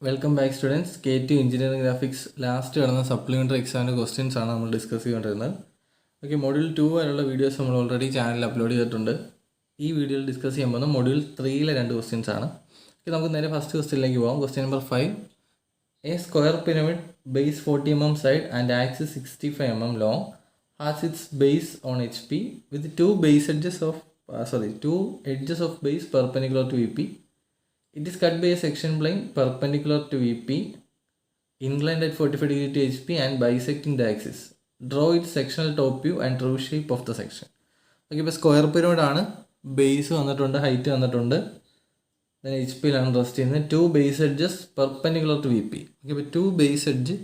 Welcome back students. K2 engineering graphics last നടന്ന supplementary എക്സാമിൻ്റെ questions ആണ് നമ്മൾ ഡിസ്കസ് ചെയ്തുകൊണ്ടിരുന്നത്. ഓക്കെ, മൊഡ്യൂൾ 2 വരെയുള്ള വീഡിയോസ് നമ്മൾ ഓൾറെഡി ചാനലിൽ അപ്ലോഡ് ചെയ്തിട്ടുണ്ട്. ഈ വീഡിയോയിൽ ഡിസ്കസ് ചെയ്യാൻ പോകുന്ന മൊഡ്യൂൾ 3-ലെ 2 ക്വസ്റ്റ്യൻസ് ആണ്. ഓക്കെ, നമുക്ക് നേരെ ഫസ്റ്റ് ക്വസ്റ്റ്യനിലേക്ക് പോകാം. Question number 5. A square pyramid base 40 mm side and axis 65 mm long has it's base on HP with two edges of base perpendicular to VP. It is cut by a section plane perpendicular to VP, inclined at 45 degree to HP and bisecting the axis. Draw its sectional top view and true shape of the section. Okay, ഇപ്പോൾ square pyramid ആണ്. Base വന്നിട്ടുണ്ട്, height വന്നിട്ടുണ്ട്, then HP-ലാണ് rest ചെയ്യുന്നത്. 2 base edges perpendicular to VP. Okay, ഇപ്പോൾ 2 base edge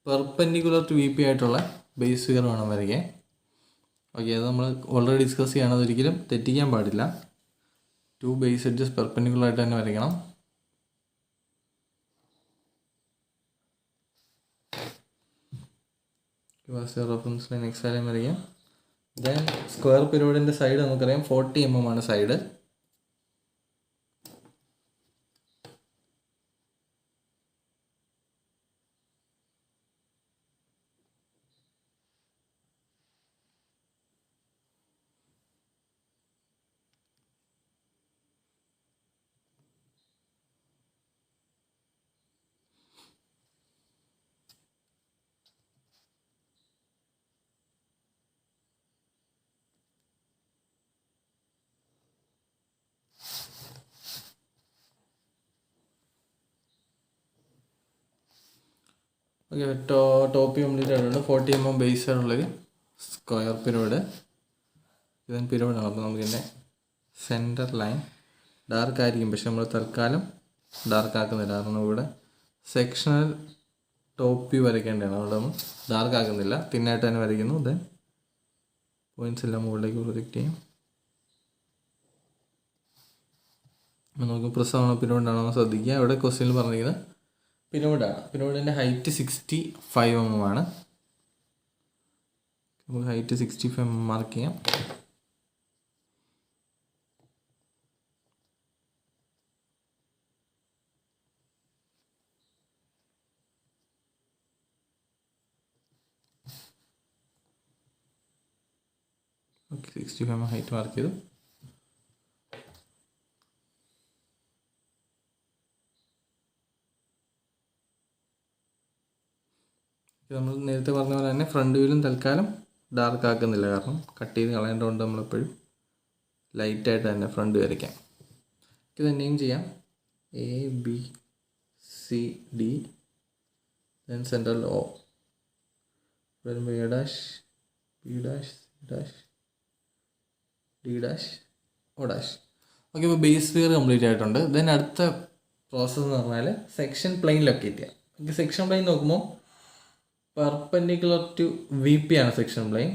perpendicular to VP ആയിട്ടുള്ള base figure വേണം വരയ്ക്കാൻ. ഓക്കെ, അത് നമ്മൾ ഓൾറെഡി ഡിസ്കസ് ചെയ്യണം, അതൊരിക്കലും തെറ്റിക്കാൻ പാടില്ല. 2 ബേസ് എഡ്ജസ് പെർപെൻഡിക്കുലർ ആയിട്ട് തന്നെ വരയ്ക്കണം. റെഫറൻസ് ലൈൻ എക്സ് ലൈൻ വരയ്ക്കാം. ദെൻ സ്ക്വയർ പിരമിഡിൻ്റെ സൈഡ് നമുക്കറിയാം 40 mm ആണ് സൈഡ്. ഓക്കെ, ടോപ്പ് കംപ്ലീറ്റ് ആയിട്ടുണ്ട്. 40 mm ബേസ് ആയിട്ടുള്ളൊരു സ്ക്വയർ പിരമിഡ്. ഇതാണ് പിരമിഡാണ്. അപ്പോൾ നമുക്കിതിൻ്റെ സെൻറ്റർ ലൈൻ ഡാർക്ക് ആയിരിക്കും, പക്ഷെ നമ്മൾ തൽക്കാലം ഡാർക്ക് ആക്കുന്നില്ല, കാരണം ഇവിടെ സെക്ഷണൽ ടോപ്പ് വ്യൂ വരയ്ക്കേണ്ടതാണ്. അവിടെ നമ്മൾ ഡാർക്ക് ആക്കുന്നില്ല, തിന്നായിട്ട് തന്നെ വരയ്ക്കുന്നു. ദെൻ പോയിൻറ്റ്സ് എല്ലാം മുകളിലേക്ക് പ്രൊജക്റ്റ് ചെയ്യും. നമുക്ക് പ്രസവണ പിരമിഡാണോ ശ്രദ്ധിക്കുക. ഇവിടെ ക്വസ്റ്റ്യനിൽ പറഞ്ഞിരിക്കുന്നത് പിരമിഡാണ്. പിരമിഡിൻ്റെ ഹൈറ്റ് 65 mm ആണ്. നമുക്ക് ഹൈറ്റ് 65 mm മാർക്ക് ചെയ്യാം. ഓക്കെ, 65 mm ഹൈറ്റ് മാർക്ക് ചെയ്തു. നമ്മൾ നേരത്തെ പറഞ്ഞ പോലെ തന്നെ ഫ്രണ്ട് വ്യൂവിലും തൽക്കാലം ഡാർക്ക് ആക്കുന്നില്ല, കാരണം കട്ട് ചെയ്ത് കളയേണ്ടതുകൊണ്ട് നമ്മളെപ്പോഴും ലൈറ്റായിട്ട് തന്നെ ഫ്രണ്ട് വരയ്ക്കാം. ഇത് നെയിം ചെയ്യാം. ABCD, ദെൻ സെൻട്രൽ O, വരുമ്പോൾ A', B', C', D', O'. Okay, ഇപ്പോൾ ബേസ് ഫിഗർ കംപ്ലീറ്റ് ആയിട്ടുണ്ട്. ദെൻ അടുത്ത പ്രോസസ്സ് എന്ന് പറഞ്ഞാൽ സെക്ഷൻ പ്ലെയിൻ ലൊക്കേറ്റ് ചെയ്യാം. ഓക്കെ, സെക്ഷൻ പ്ലെയിൻ നോക്കുമ്പോൾ പെർപെൻഡിക്കുലർ ടു VP ആണ് സെക്ഷൻ പ്ലെയിൻ.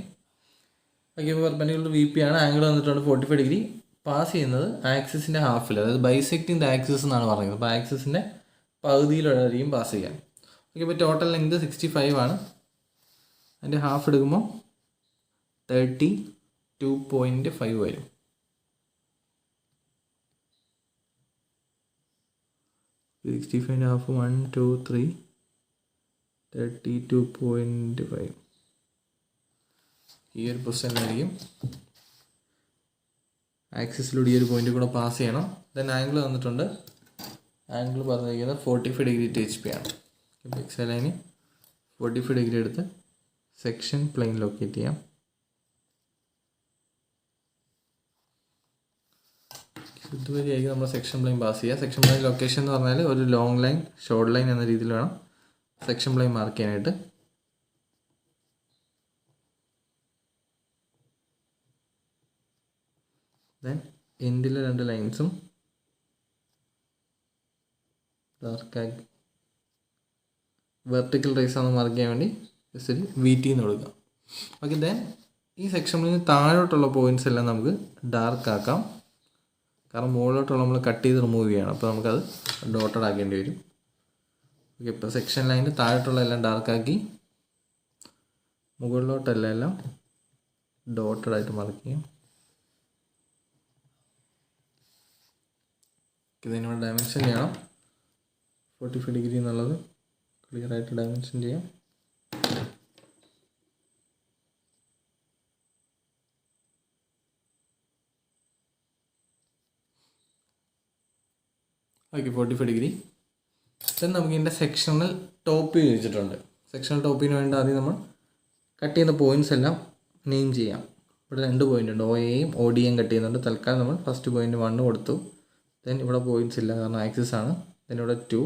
ഓക്കെ, ഇപ്പോൾ പെർപെൻഡിക്കുലർ ടു VP ആണ്. ആംഗിൾ വന്നിട്ടുണ്ട് 45 ഡിഗ്രി. പാസ് ചെയ്യുന്നത് ആക്സിസിൻ്റെ ഹാഫിൽ, അതായത് ബൈസെക്റ്റിംഗ് ദ ആക്സിസ് എന്നാണ് പറയുന്നത്. അപ്പോൾ ആക്സിസിൻ്റെ പകുതിയിലായിരിക്കും പാസ് ചെയ്യാൻ. ഓക്കെ, ഇപ്പോൾ ടോട്ടൽ ലെങ്ത് 65 ആണ്. അതിൻ്റെ ഹാഫ് എടുക്കുമ്പോൾ 32.5 വരും. ഹാഫ് 1, 2, 3, 32.5 ഈ ഒരു പൊസിഷനിലായിരിക്കും. ആക്സിസിലൂടെ ഈ ഒരു പോയിന്റ് കൂടെ പാസ് ചെയ്യണം. ദെൻ ആംഗിൾ വന്നിട്ടുണ്ട്. ആംഗിൾ പറഞ്ഞിരിക്കുന്നത് 45 ഡിഗ്രി ടു HP ആണ്. എക്സ് ലൈന് 45 ഡിഗ്രി എടുത്ത് സെക്ഷൻ പ്ലെയിൻ ലൊക്കേറ്റ് ചെയ്യാം. ഇതുവരെയായിരിക്കും നമ്മൾ സെക്ഷൻ പ്ലെയിൻ പാസ് ചെയ്യുക. സെക്ഷൻ പ്ലെയിൻ ലൊക്കേഷൻ എന്ന് പറഞ്ഞാൽ ഒരു ലോങ് ലൈൻ, ഷോർട്ട് ലൈൻ എന്ന രീതിയിൽ വേണം സെക്ഷൻ പ്ലെയിൻ മാർക്ക് ചെയ്യാനായിട്ട്. ദെൻ എൻഡിലെ 2 ലൈൻസും ഡാർക്കാക്കി വെർട്ടിക്കൽ റേസ് ആണെന്ന് മാർക്ക് ചെയ്യാൻ വേണ്ടി ജസ്റ്റ് ഒരു VT എന്ന് കൊടുക്കാം. ഓക്കെ, ദെൻ ഈ സെക്ഷൻ പ്ലെയിന് താഴോട്ടുള്ള പോയിൻറ്റ്സ് എല്ലാം നമുക്ക് ഡാർക്ക് ആക്കാം, കാരണം മുകളിലോട്ടുള്ള നമ്മൾ കട്ട് ചെയ്ത് റിമൂവ് ചെയ്യുകയാണ്. അപ്പോൾ നമുക്കത് ഡോട്ടഡ് ആക്കേണ്ടി വരും. ഓക്കെ, ഇപ്പോൾ സെക്ഷൻ ലൈനിൽ താഴോട്ടുള്ള എല്ലാം ഡാർക്കാക്കി, മുകളിലോട്ടെല്ലാം ഡോട്ടഡ് ആയിട്ട് മാർക്ക് ചെയ്യും. ഇതിനോട് ഡയമെൻഷൻ ചെയ്യണം. 45 ഡിഗ്രി എന്നുള്ളത് ക്ലിയർ ആയിട്ട് ഡയമെൻഷൻ ചെയ്യാം. Okay, 45 degree. ദെൻ നമുക്ക് ഇതിൻ്റെ സെക്ഷണൽ ടോപ്പ് വ്യൂ വെച്ചിട്ടുണ്ട്. സെക്ഷണൽ ടോപ്പിന് വേണ്ടി ആദ്യം നമ്മൾ കട്ട് ചെയ്യുന്ന പോയിൻറ്റ്സ് എല്ലാം നെയിം ചെയ്യാം. ഇവിടെ 2 പോയിൻ്റ് ഉണ്ട്, OAയും ODയും കട്ട് ചെയ്യുന്നുണ്ട്. തൽക്കാലം നമ്മൾ ഫസ്റ്റ് പോയിൻ്റ് 1 കൊടുത്തു. ദെൻ ഇവിടെ പോയിൻറ്റ്സ് ഇല്ല കാരണം ആക്സിസ് ആണ്. ദെൻ ഇവിടെ 2,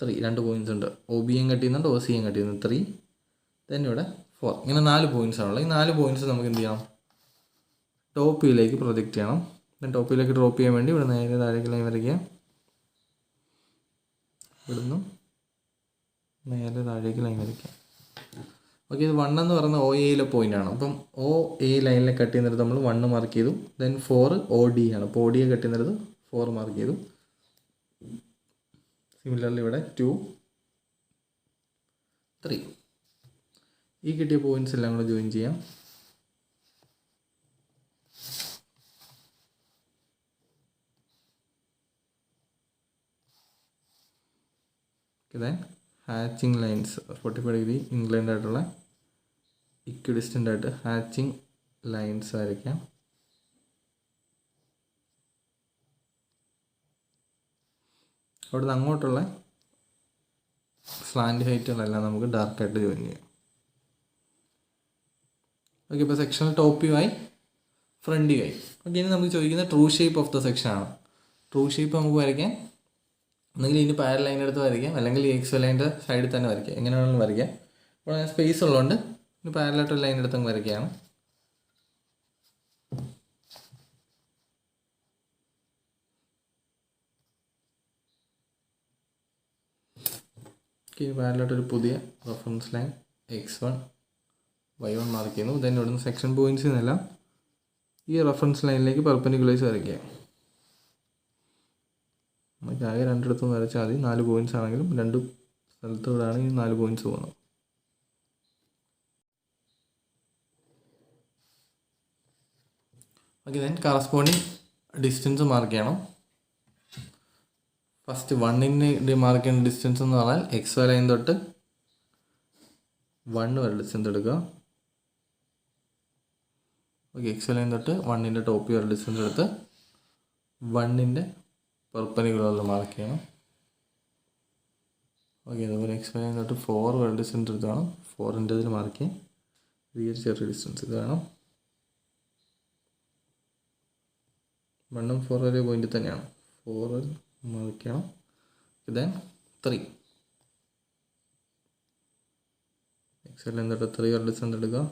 3 2 പോയിൻറ്റ്സ് ഉണ്ട്. OBയും കട്ട് ചെയ്യുന്നുണ്ട്, OCയും കട്ട് ചെയ്യുന്നുണ്ട് 3. ദെൻ ഇവിടെ 4. ഇങ്ങനെ 4 പോയിൻറ്റ്സ് ആണുള്ളത്. ഈ 4 പോയിൻറ്റ്സ് നമുക്ക് എന്ത് ചെയ്യണം, ടോപ്പ് വ്യൂയിലേക്ക് പ്രൊജക്റ്റ് ചെയ്യണം. ദെൻ ടോപ്പ് വ്യൂയിലേക്ക് ഡ്രോപ്പ് ചെയ്യാൻ വേണ്ടി ഇവിടെ നേരെ താഴേക്ക് ലൈൻ വരയ്ക്കുക. ഇവിടുന്ന് നേരെ താഴേക്ക് ലൈൻ വരയ്ക്കുക. ഓക്കെ, ഇത് 1 എന്ന് പറയുന്ന OAയിലെ പോയിൻ്റാണ്. അപ്പം OA ലൈനിലെ കട്ട് ചെയ്യുന്നിടത്ത് നമ്മൾ 1 മാർക്ക് ചെയ്തു. ദെൻ 4 OD ആണ്. അപ്പോൾ ODയെ കട്ട് ചെയ്യുന്നിടത്ത് 4 മാർക്ക് ചെയ്തു. സിമിലർലി ഇവിടെ 2, 3. ഈ കിട്ടിയ പോയിൻറ്റ്സ് എല്ലാം കൂടെ ജോയിൻ ചെയ്യാം. Then hatching lines 45 degree inclined ആയിട്ടുള്ള ഇക്വിഡിസ്റ്റൻ്റ് ആയിട്ട് ഹാച്ചിങ് ലൈൻസ് വരയ്ക്കാം. അവിടെ നിന്ന് അങ്ങോട്ടുള്ള സ്ലാൻഡ് ഹൈറ്റുകളെല്ലാം നമുക്ക് ഡാർക്കായിട്ട് ജോയിൻ ചെയ്യാം. ഓക്കെ, ഇപ്പോൾ സെക്ഷണൽ ടോപ്പ് വ്യൂ ആയി, ഫ്രണ്ട് വ്യൂ ആയി. ഓക്കെ, ഇനി നമുക്ക് ചോദിക്കുന്നത് true shape of the section ആണ്. ട്രൂ ഷേപ്പ് നമുക്ക് വരയ്ക്കാം. ഒന്നെങ്കിൽ ഇതിന് പാരൽ ലൈൻ എടുത്ത് വരയ്ക്കാം, അല്ലെങ്കിൽ എക്സ് ലൈൻ്റെ സൈഡിൽ തന്നെ വരയ്ക്കാം. എങ്ങനെ വേണമെങ്കിലും വരയ്ക്കാം. അപ്പോൾ ഞാൻ സ്പേസ് ഉള്ളതുകൊണ്ട് ഇനി പാരലായിട്ട് ലൈൻ എടുത്ത് അങ്ങ് വരയ്ക്കുകയാണ്. പാരലായിട്ടൊരു പുതിയ reference line X1 Y1 mark ചെയ്യുന്നു. ദെൻ ഇവിടുന്ന് സെക്ഷൻ പോയിൻറ്റ്സിൽ നിന്നെല്ലാം ഈ റെഫറൻസ് ലൈനിലേക്ക് പെർപെൻഡിക്കുലേഴ്സ് വരയ്ക്കുക. നമുക്ക് ആകെ 2 വരച്ചാൽ മതി. 4 പോയിൻറ്റ്സ് ആണെങ്കിലും 2 സ്ഥലത്തൂടെയാണ് ഈ 4 പോയിൻറ്റ്സ് പോകുന്നത്. Okay, then corresponding distance mark ചെയ്യണം. ഫസ്റ്റ് 1 മാർക്ക് ചെയ്യുന്ന ഡിസ്റ്റൻസ് എന്ന് പറഞ്ഞാൽ XY ലൈൻ തൊട്ട് 1 വരെ ഡിസ്റ്റൻസ് എടുക്കുക. ഓക്കെ, XY ലൈൻ തൊട്ട് 1 ടോപ്പ് വരെ ഡിസ്റ്റൻസ് എടുത്ത് 1 പെർപെൻഡിക്കുലറിൽ മാർക്ക് ചെയ്യണം. ഓക്കെ, അതുപോലെ XY ലൈൻ തൊട്ട് 4 വരെ ഡിസ്റ്റൻസ് എടുത്ത് വേണം 4 ഇതിൽ മാർക്ക് ചെയ്യാം. ഈ ചെറിയ ഡിസ്റ്റൻസ് ഇത് വേണം. 1 4 വരെ പോയിന്റ് തന്നെയാണ്. 4 മാർക്ക് ചെയ്യണം. ദെൻ 3 XY ലൈൻ തൊട്ട് 3 വരെ ഡിസ്റ്റൻസ് എടുക്കുക.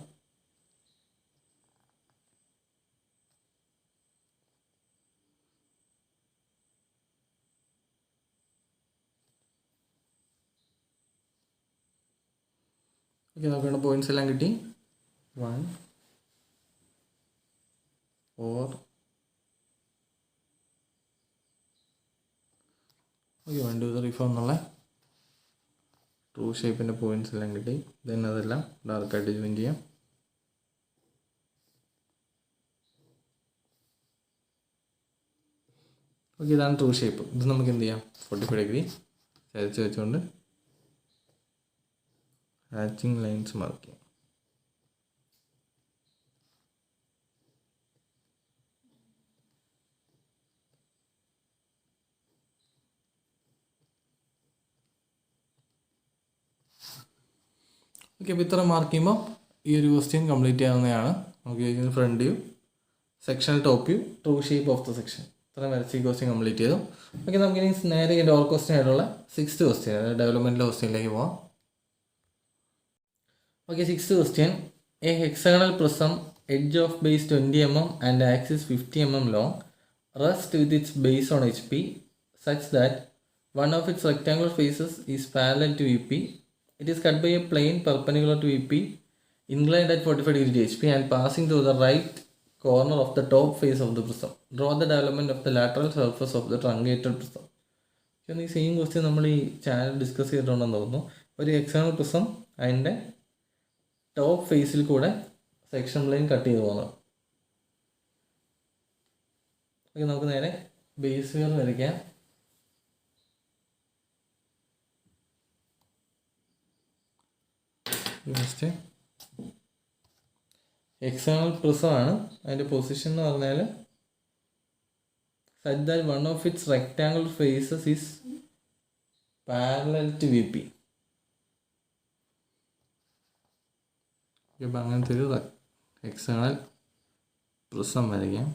ഓക്കെ, നോക്കേണ്ട പോയിൻറ്റ്സ് എല്ലാം കിട്ടി. 1 4. ഓക്കെ, 1 2 3 4 എന്നുള്ള ട്രൂ ഷേപ്പിൻ്റെ പോയിൻറ്റ്സ് എല്ലാം കിട്ടി. ദെൻ അതെല്ലാം ഡാർക്കായിട്ട് ജോയിൻ ചെയ്യാം. ഓക്കെ, ഇതാണ് ട്രൂ ഷേപ്പ്. ഇത് നമുക്ക് എന്ത് ചെയ്യാം, 45 ഡിഗ്രി ചരിച്ച് വെച്ചുകൊണ്ട് ഹാച്ചിങ് ലൈൻസ് മാർക്ക് ചെയ്യാം. ഓക്കെ, അപ്പോൾ ഇത്ര മാർക്ക് ചെയ്യുമ്പോൾ ഈ ഒരു ക്വസ്റ്റ്യൻ കംപ്ലീറ്റ് ചെയ്യാവുന്നതാണ്. നമുക്ക് ചോദിക്കുന്നത് front view, sectional top view, true shape of the section. ഇത്ര വരച്ച് ഈ ക്വസ്റ്റ്യൻ കംപ്ലീറ്റ് ചെയ്തു. ഓക്കെ, നമുക്കിനി നേരെ ഇതിൻ്റെ ഓർ ക്വസ്റ്റ്യൻ ആയിട്ടുള്ള 6th ക്വസ്റ്റ്യൻ, അതായത് ഡെവലപ്മെൻറ്റിലെ ക്വസ്റ്റ്യനിലേക്ക് പോവാം. Okay, 6th question. A hexagonal prism, edge of base 20 mm and axis 50 mm long, rests with its base on HP such that one of its rectangular faces is parallel to VP. It is cut by a plane perpendicular to VP, inclined at 45 degree to HP and passing through the right corner of the top face of the prism. Draw the development of the lateral surface of the truncated prism. ഈ same question നമ്മൾ ഈ channel discuss ചെയ്തിട്ടുണ്ടെന്ന് തോന്നുന്നു. ഒരു hexagonal prism അതിൻ്റെ top ഫേസിൽ കൂടെ section line cut ചെയ്ത് പോകുന്നത്. ഓക്കെ, നമുക്ക് നേരെ ബേസ് ഫിഗർ വരയ്ക്കാം. ഫസ്റ്റ് എക്സ്റ്റേണൽ പ്രിസമാണ്. അതിൻ്റെ പൊസിഷൻ എന്ന് പറഞ്ഞാൽ such that one of its rectangular faces is parallel to VP. ഇപ്പം അങ്ങനത്തെ ഒരു എക്സ്റ്റേണൽ പ്രിസം വരയ്ക്കാം.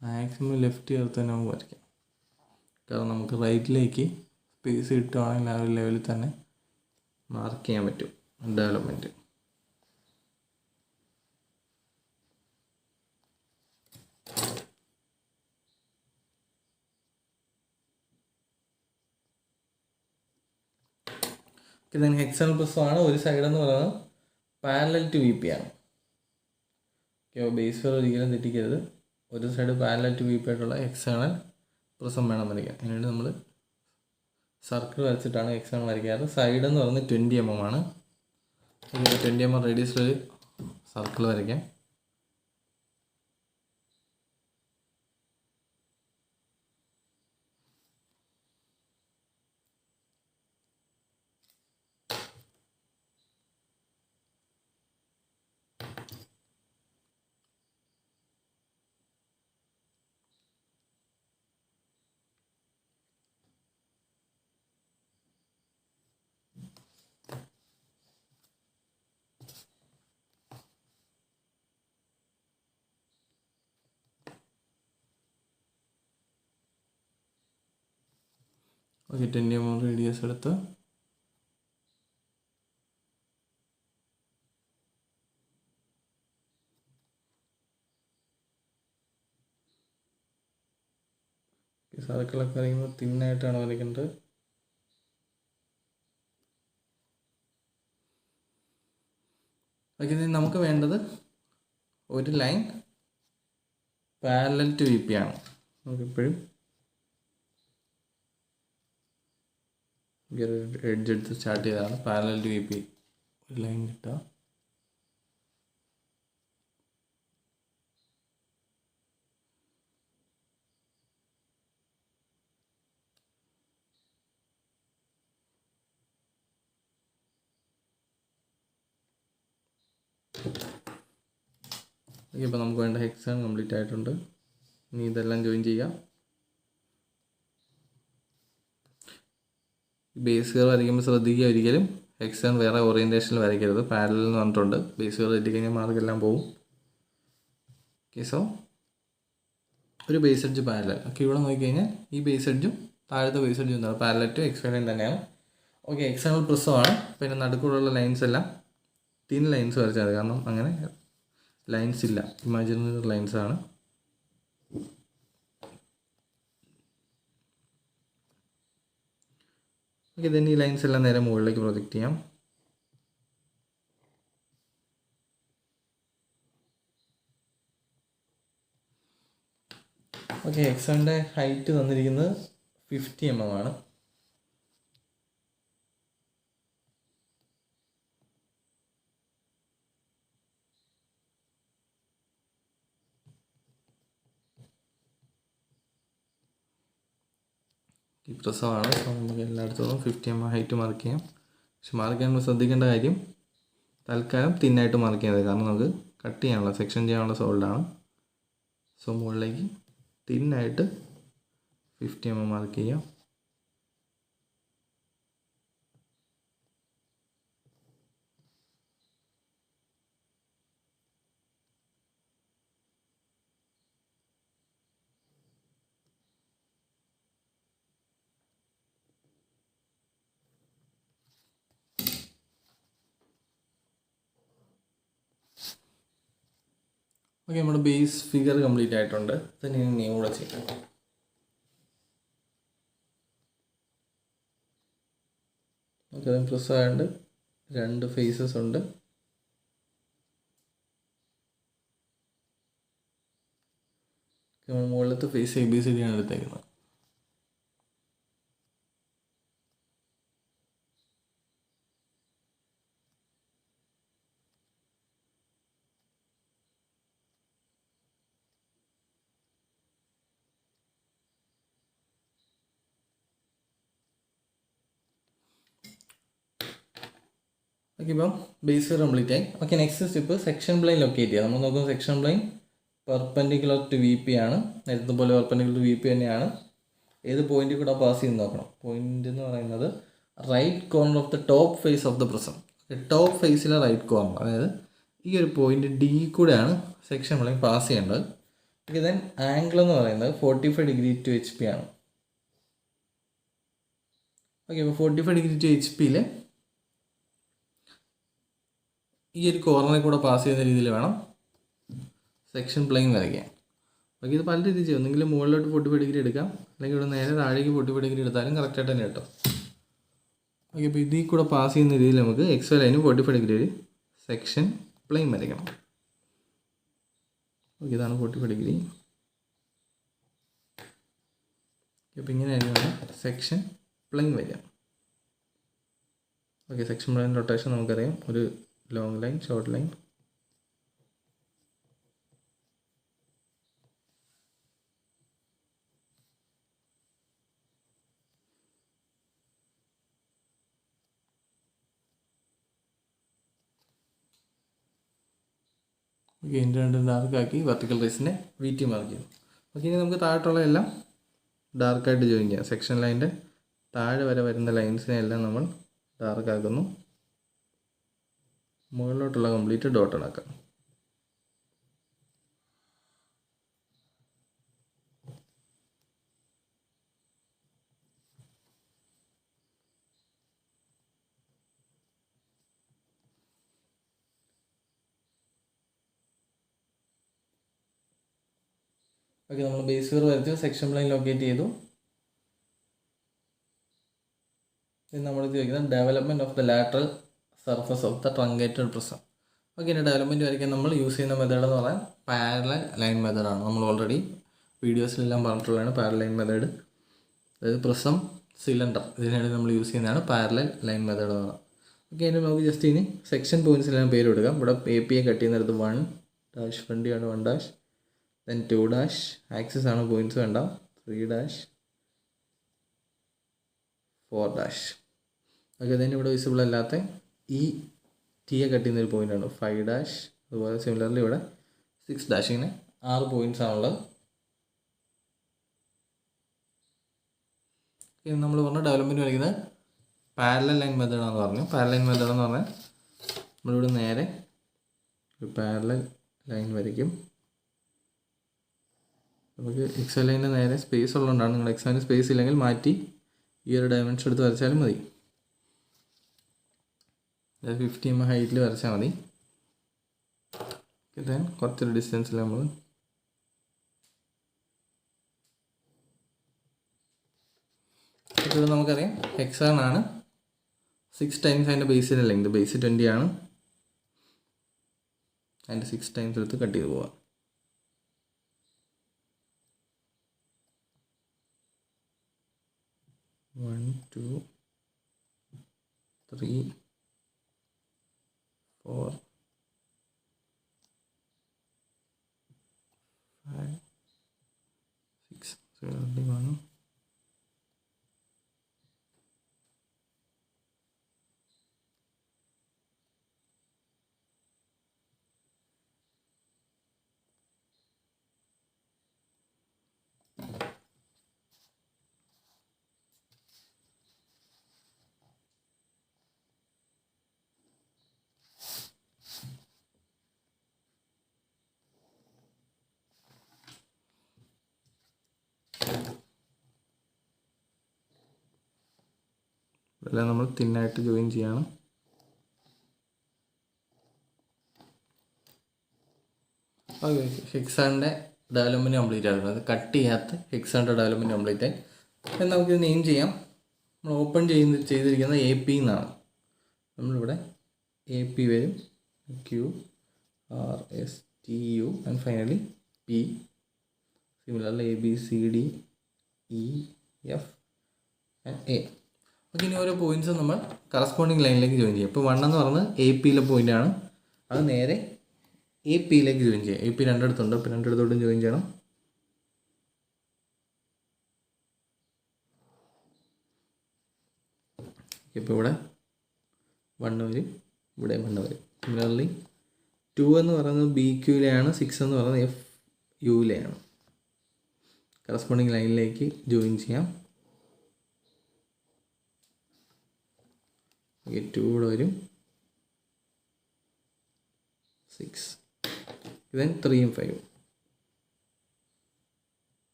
മാക്സിമം ലെഫ്റ്റ് ചേർത്ത് തന്നെ നമുക്ക് വരയ്ക്കാം. കാരണം നമുക്ക് റൈറ്റിലേക്ക് സ്പേസ് കിട്ടുവാണെങ്കിൽ ആ ഒരു ലെവലിൽ തന്നെ മാർക്ക് ചെയ്യാൻ പറ്റും ഡെവലപ്മെൻറ്റ്. ഇതിന് എക്സ്റ്റേണൽ പ്രിസമാണ്. ഒരു സൈഡ് എന്ന് പറയുന്നത് പാരലൽ ടു VP ആണ്. ബേസ് ഫിഗർ ഒരിക്കലും തെറ്റിക്കരുത്. ഒരു സൈഡ് പാരലൽ ടു VP ആയിട്ടുള്ള എക്സ്റ്റേണൽ പ്രിസം വേണം വരയ്ക്കാൻ. അതിനുവേണ്ടി നമ്മൾ സർക്കിൾ വരച്ചിട്ടാണ് എക്സ്റ്റേണൽ വരയ്ക്കാറ്. സൈഡ് എന്ന് പറയുന്നത് 20 mm ആണ്. 20 mm റേഡിയസിലൊരു സർക്കിൾ വരയ്ക്കാം. ഓക്കെ, 20 mm റേഡിയസ് എടുത്ത് സർക്കിളൊക്കെ വരയ്ക്കുമ്പോൾ തിന്നായിട്ടാണ് വരയ്ക്കേണ്ടത്. ഓക്കെ, നമുക്ക് വേണ്ടത് ഒരു ലൈൻ പാരലൽ ടു VP ആണ്. നമുക്കെപ്പോഴും എഡ്ജ് എടുത്ത് സ്റ്റാർട്ട് ചെയ്തതാണ്. പാരലൽ ടു VP ഒരു ലൈൻ കിട്ടുക. ഓക്കെ, ഇപ്പോൾ നമുക്ക് വേണ്ട ഹെക്സാൺ കംപ്ലീറ്റ് ആയിട്ടുണ്ട്. ഇനി ഇതെല്ലാം ജോയിൻ ചെയ്യാം. ബേസ് ഫിഗർ വരയ്ക്കുമ്പോൾ ശ്രദ്ധിക്കുക, ഒരിക്കലും ഹെക്സാൺ വേറെ ഓറിയൻറ്റേഷനിൽ വരയ്ക്കരുത്. പാരലൽ എന്ന് പറഞ്ഞിട്ടുണ്ട്. ബേസ് ഫിഗർ തെറ്റിക്കഴിഞ്ഞാൽ മാർക്കെല്ലാം പോകും. ഓക്കെ, സോ ഒരു ബേസ് എഡ്ജ് പാരലൽ. ഓക്കെ, ഇവിടെ നോക്കിക്കഴിഞ്ഞാൽ ഈ ബേസ് എഡ്ജും താഴത്തെ ബേസ് എഡ്ജും എന്താണ് പാരലൽ ടു എക്സ് ലൈൻ തന്നെയാണ്. ഓക്കെ, എക്സ്റ്റേണൽ പ്രിസമാണ്. പിന്നെ നടുക്കുള്ള ലൈൻസ് എല്ലാം തിൻ ലൈൻസ് വരച്ചാൽ മതി. കാരണം അങ്ങനെ ലൈൻസ് ഇല്ല, ഇമാജിനറി ലൈൻസ് ആണ്. ഓക്കെ, then ഈ ലൈൻസ് എല്ലാം നേരെ മുകളിലേക്ക് പ്രൊജക്റ്റ് ചെയ്യാം. ഓക്കെ, എക്സോണിൻ്റെ ഹൈറ്റ് തന്നിരിക്കുന്നത് 50 mm ആണ്. ഈ പ്രസവമാണ്. നമുക്ക് എല്ലായിടത്തോളം 50 mm ഹൈറ്റ് മാർക്ക് ചെയ്യാം. പക്ഷെ മാർക്ക് ചെയ്യാൻ നമ്മൾ ശ്രദ്ധിക്കേണ്ട കാര്യം തൽക്കാലം തിന്നായിട്ട് മാർക്ക് ചെയ്യുന്നത്. കാരണം നമുക്ക് കട്ട് ചെയ്യാനുള്ള സെക്ഷൻ ചെയ്യാനുള്ള സോൾഡാണ്. സോ മുകളിലേക്ക് തിന്നായിട്ട് 50 mm മാർക്ക് ചെയ്യാം. ഓക്കെ, നമ്മുടെ ബേസ് ഫിഗർ കംപ്ലീറ്റ് ആയിട്ടുണ്ട്. തന്നെ ഇനി കൂടെ ചെയ്യാം. ഓക്കെ, അത് പ്ലസ് ആയതുകൊണ്ട് 2 ഫേസസ് ഉണ്ട്. മുകളിലത്തെ ഫേസ് ABCD ആണ് എടുത്തേക്കുന്നത്. ഓക്കെ, ഇപ്പം ബേസ് ഫിഗർ കംപ്ലീറ്റ് ആയി. Okay, next step section plane locate ചെയ്യുക. നമ്മൾ നോക്കുന്ന section plane perpendicular to V P ആണ്. നേരത്തെ പോലെ പെർപെൻഡിക്കുലർ ടു വി പി തന്നെയാണ്. ഏത് പോയിന്റിൽ കൂടെ പാസ് ചെയ്ത് നോക്കണം. പോയിന്റ് എന്ന് പറയുന്നത് right corner of the top face of the prism. Top ഫേസിലെ റൈറ്റ് കോർണർ, അതായത് ഈ ഒരു പോയിന്റ് ഡി കൂടെയാണ് സെക്ഷൻ പ്ലെയിൻ പാസ് ചെയ്യേണ്ടത്. ഓക്കെ, ദെൻ ആംഗിൾ എന്ന് പറയുന്നത് 45 ഡിഗ്രി ടു എച്ച് പി ആണ്. ഓക്കെ, അപ്പോൾ 45 ഡിഗ്രി ടു എച്ച് പിയിൽ ഈ ഒരു കോർണറിൽ കൂടെ പാസ് ചെയ്യുന്ന രീതിയിൽ വേണം സെക്ഷൻ പ്ലെയിൻ വരയ്ക്കാൻ. ഓക്കെ, ഇത് പല രീതിയിൽ ചെയ്യും. ഒന്നെങ്കിൽ മുകളിലോട്ട് 45 ഡിഗ്രി എടുക്കാം, അല്ലെങ്കിൽ ഇവിടെ നേരെ താഴേക്ക് 45 ഡിഗ്രി എടുത്താലും കറക്റ്റായിട്ട് തന്നെ കേട്ടോ. ഓക്കെ, അപ്പോൾ ഇതിൽ കൂടെ പാസ് ചെയ്യുന്ന രീതിയിൽ നമുക്ക് എക്സ് ലൈന് 45 ഡിഗ്രി ഒരു സെക്ഷൻ പ്ലെയിൻ വരയ്ക്കണം. ഓക്കെ, ഇതാണ് 45 ഡിഗ്രി. അപ്പോൾ ഇങ്ങനെയായിരിക്കും സെക്ഷൻ പ്ലെയിൻ വരിക. ഓക്കെ, സെക്ഷൻ പ്ലെയിൻ റൊട്ടേഷൻ നമുക്കറിയാം. ഒരു long line, short line. Okay, ഇതിൻ്റെ രണ്ടും ഡാർക്കാക്കി വെർട്ടിക്കൽ റേസിൻ്റെ വി ടി മാർക്ക് ചെയ്യും. ഓക്കെ, ഇനി നമുക്ക് താഴോട്ടുള്ള എല്ലാം ഡാർക്കായിട്ട് ജോയിൻ ചെയ്യാം. സെക്ഷൻ ലൈൻ്റെ താഴെ വരെ വരുന്ന ലൈൻസിനെ എല്ലാം നമ്മൾ ഡാർക്കാക്കുന്നു. മുകളിലോട്ടുള്ള കംപ്ലീറ്റ് ഡോട്ട് ഇടാക്കാം. ഓക്കെ, നമ്മൾ ബേസ് ഫിഗർ വരച്ചു, സെക്ഷൻ പ്ലെയിൻ ലൊക്കേറ്റ് ചെയ്തു. ഇത് നമ്മൾ ചോദിക്കുന്നത് development of the lateral surface of the truncated prism. Okay, ഇതിൻ്റെ ഡെവലപ്മെൻറ്റ് വരയ്ക്കാൻ നമ്മൾ യൂസ് ചെയ്യുന്ന മെത്തേഡ് എന്ന് പറയാൻ പാരലൽ ലൈൻ മെത്തേഡാണ്. നമ്മൾ ഓൾറെഡി വീഡിയോസിലെല്ലാം പറഞ്ഞിട്ടുള്ളതാണ് പാരലൽ ലൈൻ മെത്തേഡ്. അതായത് പ്രിസം, സിലിണ്ടർ, ഇതിനായിട്ട് നമ്മൾ യൂസ് ചെയ്യുന്നതാണ് പാരലൽ ലൈൻ മെത്തേഡ് എന്ന് പറയുന്നത്. ഓക്കെ, അതിന് നമുക്ക് ജസ്റ്റ് ഇനി സെക്ഷൻ പോയിൻറ്റ്സിലെല്ലാം പേര് കൊടുക്കാം. ഇവിടെ എ പി എ കട്ട് ചെയ്യുന്നിടത്ത് 1 ഡാഷ്, ഫ്രണ്ടിയാണ് 1 ഡാഷ്, ദെൻ 2 ഡാഷ്, ആക്സിസ് ആണ് പോയിൻറ്റ്സ് വേണ്ട, 3 ഡാഷ്, 4 ഡാഷ്. ഓക്കെ, then ഇവിടെ വിസിബിൾ അല്ലാത്ത ഈ ടിയെ കട്ട് ചെയ്യുന്നൊരു പോയിൻ്റാണ് 5 ഡാഷ്. അതുപോലെ സിമിലർലി ഇവിടെ 6 ഡാഷ്. ഇങ്ങനെ 6 പോയിൻറ്റ്സ് ആണുള്ളത്. നമ്മൾ പറഞ്ഞ ഡെവലപ്മെൻറ്റ് വരയ്ക്കുന്നത് പാരലൽ ലൈൻ മെത്തേഡാണെന്ന് പറഞ്ഞു. പാരലൽ ലൈൻ മെത്തേഡ് എന്ന് പറഞ്ഞാൽ നമ്മളിവിടെ നേരെ ഒരു പാരലൽ ലൈൻ വരയ്ക്കും. നമുക്ക് എക്സ് ലൈനിൻ്റെ നേരെ സ്പേസ് ഉള്ളതുകൊണ്ടാണ്. നിങ്ങൾ എക്സ് ലൈനിന് സ്പേസ് ഇല്ലെങ്കിൽ മാറ്റി ഈ ഒരു ഡയമെൻഷൻ എടുത്ത് വരച്ചാലും മതി. 50 mm ഹൈറ്റിൽ വരച്ചാൽ മതി. ദെൻ കുറച്ചൊരു ഡിസ്റ്റൻസിൽ നമ്മൾ ഇപ്പോൾ നമുക്കറിയാം ഹെക്സാഗൺ ആണ്. 6 ടൈംസ് അതിൻ്റെ ബേസിൻ്റെ ലെങ്ത്, ബേസ് 20 ആണ്. അതിൻ്റെ 6 ടൈംസ് എടുത്ത് കട്ട് ചെയ്ത് പോവാം. One, 2, 3, 4, 5, 6, 7, 1. ഇതെല്ലാം നമ്മൾ തിന്നായിട്ട് ജോയിൻ ചെയ്യണം. ഓക്കെ, ഹെക്സാഗണിൻ്റെ ഡെവലപ്മെൻറ്റ് കംപ്ലീറ്റ് ആയിരുന്നു. അത് കട്ട് ചെയ്യാത്ത ഹെക്സാഗണിൻ്റെ ഡെവലപ്മെൻറ്റ് കംപ്ലീറ്റ് ആയി. അപ്പം നമുക്കിത് നെയിം ചെയ്യാം. നമ്മൾ ഓപ്പൺ ചെയ്തിരിക്കുന്നത് എ പി എന്നാണ്. നമ്മളിവിടെ എ പി വരും, Q R S T U and finally P. Similarly A B C D E F and A. Okay, ഇനി ഓരോ പോയിൻറ്റ്സും നമ്മൾ കറസ്പോണ്ടിങ് ലൈനിലേക്ക് ജോയിൻ ചെയ്യും. ഇപ്പോൾ 1 എന്ന് പറയുന്നത് എ പിയിലെ പോയിൻ്റാണ്. അത് നേരെ എ പിയിലേക്ക് ജോയിൻ ചെയ്യാം. എ പി രണ്ടിടത്തുണ്ട്, അപ്പോൾ രണ്ടിടത്തോട്ടും ജോയിൻ ചെയ്യണം. ഇപ്പോൾ ഇവിടെ 1 വരും, ഇവിടെ കണ്ടുവരും. സിമിലർലി 2 എന്ന് പറയുന്നത് ബി ക്യൂയിലെയാണ്, 6 എന്ന് പറയുന്നത് എഫ് യുയിലെയാണ്. കറസ്പോണ്ടിങ് ലൈനിലേക്ക് ജോയിൻ ചെയ്യാം. 2 ഇവിടെ വരും, 6, then 3 ഉം 5.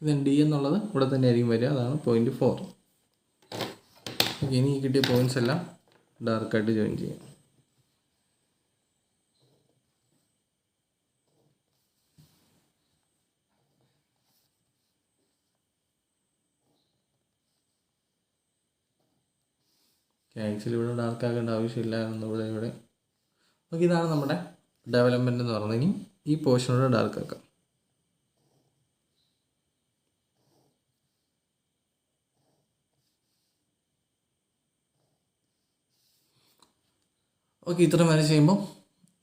then D എന്നുള്ളത് ഇവിടെ തന്നെ ആയിരിക്കും വരിക, അതാണ് പോയിന്റ് 4. ഇനി കിട്ടിയ പോയിന്റ്സ് എല്ലാം ഡാർക്കായിട്ട് ജോയിൻ ചെയ്യാം. ആക്ച്വലി ഇവിടെ ഡാർക്ക് ആക്കേണ്ട ആവശ്യമില്ല ഇവിടെ. ഓക്കെ, ഇതാണ് നമ്മുടെ ഡെവലപ്മെൻറ്റ് എന്ന് പറയുന്നത്. ഇനി ഈ പോർഷനോടെ ഡാർക്ക് ആക്കാം. ഓക്കെ, ഇത്രയും വരെ ചെയ്യുമ്പോൾ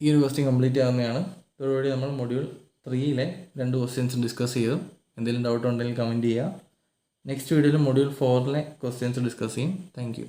ഈ ഒരു ക്വസ്റ്റ്യൻ കംപ്ലീറ്റ് ആകുന്നതാണ്. ഇതോടുകൂടി നമ്മൾ മൊഡ്യൂൾ 3-ലെ 2 ക്വസ്റ്റ്യൻസ് ഡിസ്കസ് ചെയ്തു. എന്തെങ്കിലും ഡൗട്ട് ഉണ്ടെങ്കിൽ കമൻറ്റ് ചെയ്യുക. നെക്സ്റ്റ് വീഡിയോയിൽ മൊഡ്യൂൾ 4-ലെ ക്വസ്റ്റ്യൻസ് ഡിസ്കസ് ചെയ്യും. Thank you.